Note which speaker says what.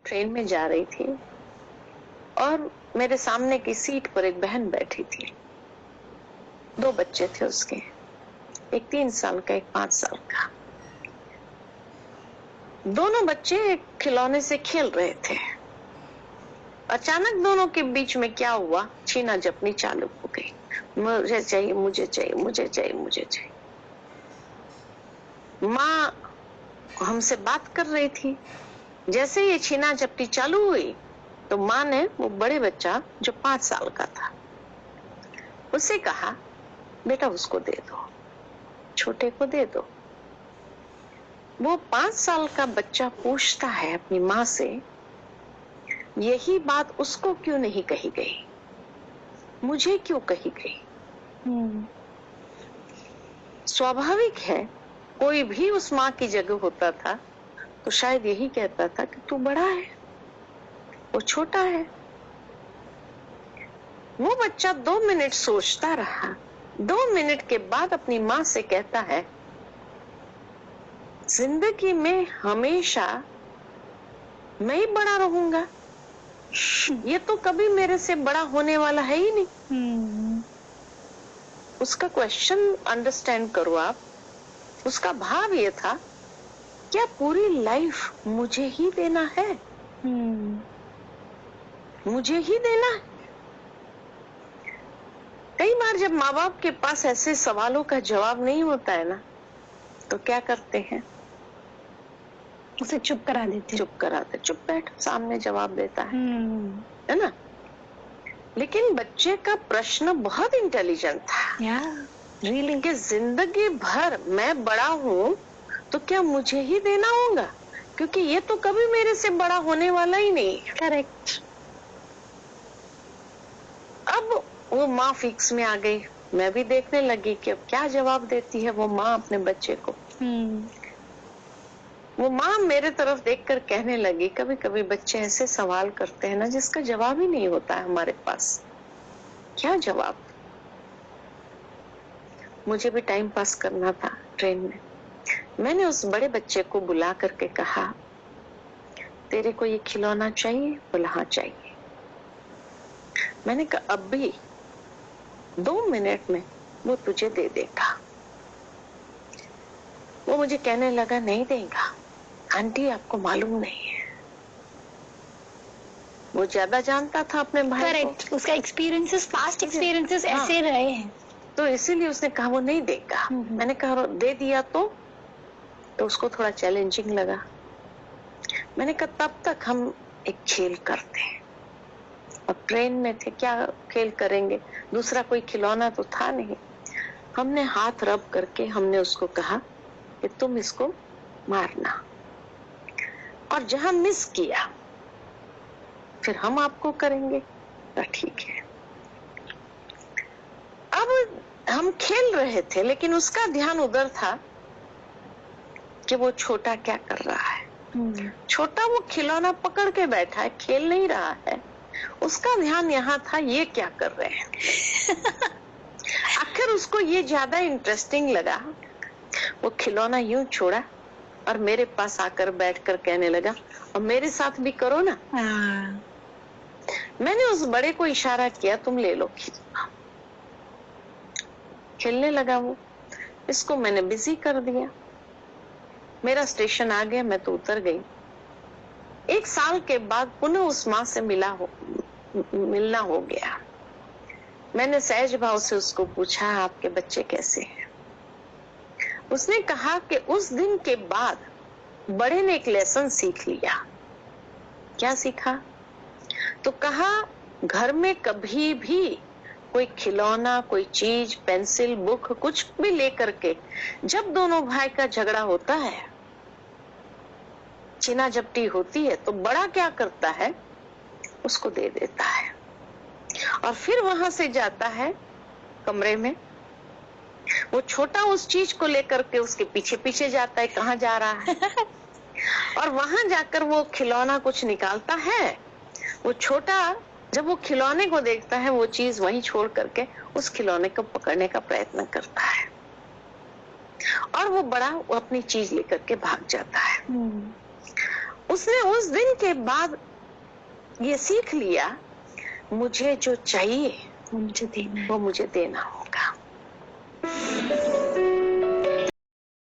Speaker 1: Train में जा रही थी और मेरे सामने की सीट पर एक बहन बैठी थी। 2 बच्चे थे उसके, एक 3 साल का, एक 5 साल का। दोनों बच्चे एक खिलौने से खेल रहे थे। अचानक दोनों के बीच में क्या हुआ, छीना झपटी चालू हो गई। मुझे चाहिए, मुझे चाहिए, मुझे चाहिए, मुझे चाहिए। माँ हमसे बात कर रही थी। जैसे ये छीना झपटी चालू हुई तो माँ ने वो बड़े बच्चा जो 5 साल का था उसे कहा, बेटा उसको दे दो, छोटे को दे दो। वो 5 साल का बच्चा पूछता है अपनी माँ से, यही बात उसको क्यों नहीं कही गई, मुझे क्यों कही गई? स्वाभाविक है, कोई भी उस माँ की जगह होता था तो शायद यही कहता था कि तू बड़ा है, वो छोटा है। वो बच्चा 2 मिनट सोचता रहा। 2 मिनट के बाद अपनी माँ से कहता है, जिंदगी में हमेशा मैं ही बड़ा रहूंगा, ये तो कभी मेरे से बड़ा होने वाला है ही नहीं। उसका क्वेश्चन अंडरस्टैंड करो आप। उसका भाव ये था, क्या पूरी लाइफ मुझे ही देना है? मुझे ही देना है? कई बार जब माँ बाप के पास ऐसे सवालों का जवाब नहीं होता है ना, तो क्या करते हैं,
Speaker 2: उसे चुप करा देते।
Speaker 1: चुप कराते, चुप बैठ, सामने जवाब देता है ना। लेकिन बच्चे का प्रश्न बहुत इंटेलिजेंट था।
Speaker 2: रियली
Speaker 1: कि जिंदगी भर मैं बड़ा हूँ तो क्या मुझे ही देना होगा, क्योंकि ये तो कभी मेरे से बड़ा होने वाला ही नहीं।
Speaker 2: करेक्ट।
Speaker 1: अब वो माँ फिक्स में आ गई। मैं भी देखने लगी कि अब क्या जवाब देती है वो माँ अपने बच्चे को। वो माँ मेरे तरफ देखकर कहने लगी, कभी कभी बच्चे ऐसे सवाल करते हैं ना जिसका जवाब ही नहीं होता है हमारे पास। क्या जवाब? मुझे भी टाइम पास करना था ट्रेन में। मैंने उस बड़े बच्चे को बुला करके कहा, तेरे को ये खिलौना चाहिए? बोला हाँ चाहिए। मैंने कहा अब भी 2 मिनट में वो तुझे दे देगा। वो मुझे कहने लगा, नहीं देगा आंटी, आपको मालूम नहीं है। वो ज्यादा जानता था अपने भाई को।
Speaker 2: करेक्ट, उसका एक्सपीरियंसेस, पास्ट एक्सपीरियंसेस ऐसे रहे हैं,
Speaker 1: तो इसीलिए उसने कहा वो नहीं देगा। मैंने कहा दे दिया तो उसको थोड़ा चैलेंजिंग लगा। मैंने कहा तब तक हम एक खेल करते हैं। और ट्रेन में थे, क्या खेल करेंगे, दूसरा कोई खिलौना तो था नहीं। हमने हाथ रब करके हमने उसको कहा कि तुम इसको मारना, और जहां मिस किया फिर हम आपको करेंगे। तो ठीक है। अब हम खेल रहे थे लेकिन उसका ध्यान उधर था कि वो छोटा क्या कर रहा है। छोटा वो खिलौना पकड़ के बैठा है, खेल नहीं रहा है। उसका ध्यान यहाँ था, ये क्या कर रहे हैं। आखिर उसको ये ज्यादा इंटरेस्टिंग लगा। वो खिलौना यूं छोड़ा और मेरे पास आकर बैठकर कहने लगा, और मेरे साथ भी करो ना। मैंने उस बड़े को इशारा किया, तुम ले लो खिलौना। खेलने लगा वो। इसको मैंने बिजी कर दिया। मेरा स्टेशन आ गया, मैं तो उतर गई। 1 साल के बाद पुनः उस माँ से मिलना हो गया। मैंने सहज भाव से उसको पूछा, आपके बच्चे कैसे हैं? उसने कहा कि उस दिन के बाद बड़े ने एक लेसन सीख लिया। क्या सीखा? तो कहा, घर में कभी भी कोई खिलौना, कोई चीज, पेंसिल, बुक, कुछ भी लेकर के जब दोनों भाई का झगड़ा होता है, छीना झपटी होती है, तो बड़ा क्या करता है, उसको दे देता है और फिर वहां से जाता है कमरे में। वो छोटा उस चीज को लेकर के उसके पीछे पीछे जाता है, कहाँ जा रहा है। और वहां जाकर वो खिलौना कुछ निकालता है। वो छोटा जब वो खिलौने को देखता है, वो चीज वहीं छोड़ करके उस खिलौने को पकड़ने का प्रयत्न करता है, और वो बड़ा वो अपनी चीज लेकर के भाग जाता है। उसने उस दिन के बाद ये सीख लिया, मुझे जो चाहिए
Speaker 2: वो मुझे देना है।
Speaker 1: वो मुझे देना होगा।